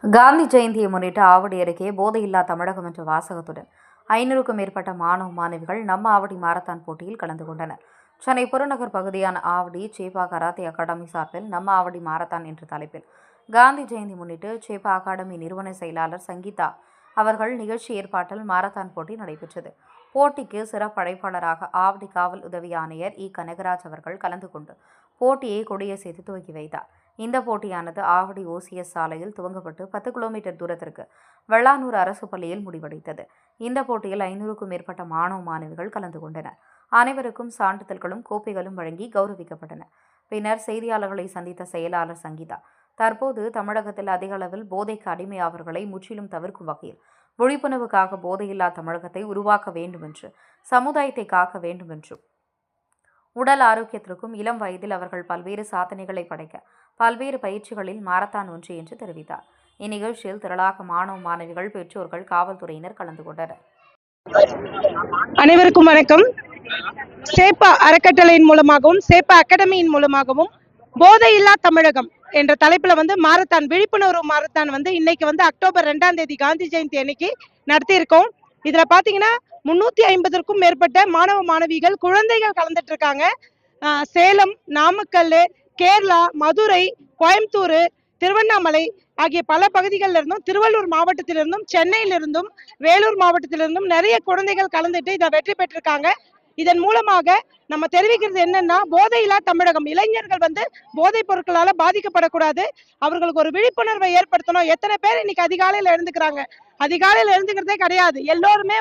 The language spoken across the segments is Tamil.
காந்தி ஜெயந்தியை முன்னிட்டு ஆவடி அருகே போதையில்லா தமிழகம் என்ற வாசகத்துடன் 500க்கும் மேற்பட்ட மாணவ மாணவிகள் நம்ம ஆவடி மாரத்தான் போட்டியில் கலந்து கொண்டனர். சென்னை புறநகர் பகுதியான ஆவடி சேப்பா கராத்தே அகாடமி சார்பில் நம்ம ஆவடி மாரத்தான் என்ற தலைப்பில் காந்தி ஜெயந்தி முன்னிட்டு சேப்பா அகாடமி நிறுவன செயலாளர் சங்கீதா அவர்கள் நிகழ்ச்சி ஏற்பாட்டில் மாரத்தான் போட்டி நடைபெற்றது. போட்டிக்கு சிறப்பு அழைப்பாளராக ஆவடி காவல் உதவி ஆணையர் கனகராஜ் அவர்கள் கலந்து கொண்டு போட்டியை கொடியசைத்து துவக்கி வைத்தார். இந்த போட்டியானது ஆவடி ஓசிஎஸ் சாலையில் துவங்கப்பட்டு 10 கிலோமீட்டர் தூரத்திற்கு வெள்ளானூர் அரசு பள்ளியில் முடிவடைந்தது. இந்த போட்டியில் 500க்கும் மேற்பட்ட மாணவ மாணவிகள் கலந்து கொண்டனர். அனைவருக்கும் சான்றிதழ்களும் கோப்பைகளும் வழங்கி கௌரவிக்கப்பட்டன. பின்னர் செய்தியாளர்களை சந்தித்த செயலாளர் சங்கீதா, தற்போது தமிழகத்தில் அதிக அளவில் போதைக்கு அடிமையாவர்களை முற்றிலும் தவிர்க்கும் வகையில் விழிப்புணர்வுக்காக போதையில்லா தமிழகத்தை உருவாக்க வேண்டும் என்று, சமுதாயத்தை காக்க வேண்டும் என்றும், உடல் ஆரோக்கியத்திற்கும் இளம் வயதில் அவர்கள் பல்வேறு சாதனைகளை படைக்க பல்வேறு பயிற்சிகளில் மாரத்தான் ஒன்று என்று தெரிவித்தார். இந்நிகழ்ச்சியில் திரளாக மாணவ மாணவிகள், பெற்றோர்கள், காவல்துறையினர் கலந்து கொண்டனர். அனைவருக்கும் வணக்கம். சேப்பா அறக்கட்டளையின் மூலமாகவும் சேப்பா அகாடமியின் மூலமாகவும் போதையில்லா தமிழகம் என்ற தலைப்புல மாரத்தான் விழிப்புணர்வு மாரத்தான் இன்னைக்கு அக்டோபர் 2ஆம் தேதி காந்தி ஜெயந்தி அன்னைக்கு நடத்தியிருக்கோம். இதுல பாத்தீங்கன்னா 350க்கும் மேற்பட்ட மாணவ மாணவிகள், குழந்தைகள் கலந்துட்டு இருக்காங்க. சேலம், நாமக்கல், கேரளா, மதுரை, கோயம்புத்தூர், திருவண்ணாமலை ஆகிய பல பகுதிகளில் இருந்தும், திருவள்ளூர் மாவட்டத்திலிருந்தும், சென்னையிலிருந்தும், வேலூர் மாவட்டத்திலிருந்தும் நிறைய குழந்தைகள் கலந்துட்டு இதை வெற்றி பெற்றிருக்காங்க. இதன் மூலமாக நம்ம தெரிவிக்கிறது என்னன்னா, போதையில்லா தமிழகம், இளைஞர்கள் போதைப் பொருட்களால பாதிக்கப்படக்கூடாது, அவர்களுக்கு ஒரு விழிப்புணர்வை ஏற்படுத்தணும். எத்தனை பேர் இன்னைக்கு அதிகாலையில எழுந்துக்கிறாங்க? அதிகாலையில எழுந்துக்கிறதே கிடையாது. எல்லோருமே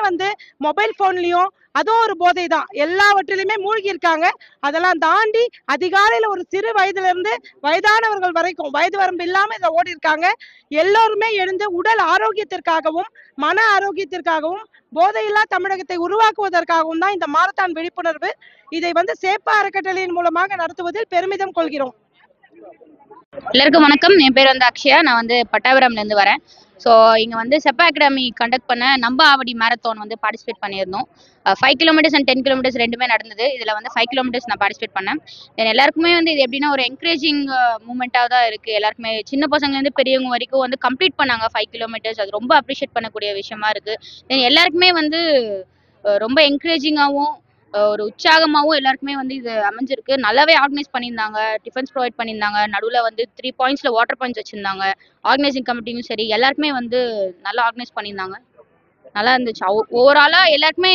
மொபைல் போன்லயும், அதுவும் ஒரு போதை தான், எல்லாவற்றிலுமே மூழ்கி இருக்காங்க. அதெல்லாம் தாண்டி அதிகாலையில ஒரு சிறு வயதுல இருந்து வயதானவர்கள் வரைக்கும் வயது வரம்பு இல்லாம இதை ஓடி இருக்காங்க. எல்லோருமே எழுந்து உடல் ஆரோக்கியத்திற்காகவும் மன ஆரோக்கியத்திற்காகவும் போதையில்லா தமிழகத்தை உருவாக்குவதற்காகவும் தான் இந்த மாரத்தான் விழிப்புணர்வு. இதை சேப்பா அறக்கட்டளையின் மூலமாக நடத்துவதில் பெருமிதம் கொள்கிறோம். எல்லாருக்கும் வணக்கம். என் பேர் அக்ஷயா. நான் பட்டாபுரம்ல இருந்து வரேன். ஸோ இங்கே செப்பா அகாடமி கண்டக்ட் பண்ண நம்ம ஆவடி மேரத்தான் பார்ட்டிசிபேட் பண்ணியிருந்தோம். 5 கிலோமீட்டர்ஸ் அண்ட் 10 கிலோமீட்டர்ஸ் ரெண்டுமே நடந்தது. இதில் 5 கிலோமீட்டர்ஸ் நான் பார்ட்டிசிபேட் பண்ணேன். தென் எல்லாருக்குமே இது எப்படின்னா ஒரு என்கரேஜிங் மூமெண்ட்டாக தான் இருக்குது. எல்லாருக்குமே சின்ன பசங்கலேருந்து பெரியவங்க வரைக்கும் கம்ப்ளீட் பண்ணாங்க 5 கிலோமீட்டர்ஸ். அது ரொம்ப அப்ரிஷியேட் பண்ணக்கூடிய விஷயமா இருக்குது. தென் எல்லாருக்குமே ரொம்ப என்கரேஜிங்காகவும் ஒரு உற்சாகமாகவும் எல்லாருக்குமே இது அமைஞ்சிருக்கு. நல்லாவே ஆர்கனைஸ் பண்ணியிருந்தாங்க. டிஃபன்ஸ் ப்ரொவைட் பண்ணியிருந்தாங்க. நடுவில் 3 பாயிண்ட்ஸில் வாட்டர் பாயிண்ட்ஸ் வச்சுருந்தாங்க. ஆர்கனைசிங் கமிட்டியும் சரி, எல்லாருக்குமே நல்லா ஆர்கனைஸ் பண்ணியிருந்தாங்க. நல்லா இருந்துச்சு. ஓவராலாக எல்லாருமே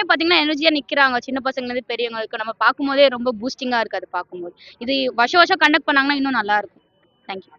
பார்த்தீங்கன்னா எனர்ஜியாக நிற்கிறாங்க. சின்ன பசங்கலேருந்து பெரியவங்களுக்கு நம்ம பார்க்கும்போதே ரொம்ப பூஸ்டிங்காக இருக்குது. அது பார்க்கும்போது இது வருஷம் கண்டக்ட் பண்ணாங்கன்னா இன்னும் நல்லாயிருக்கும். தேங்க்யூ.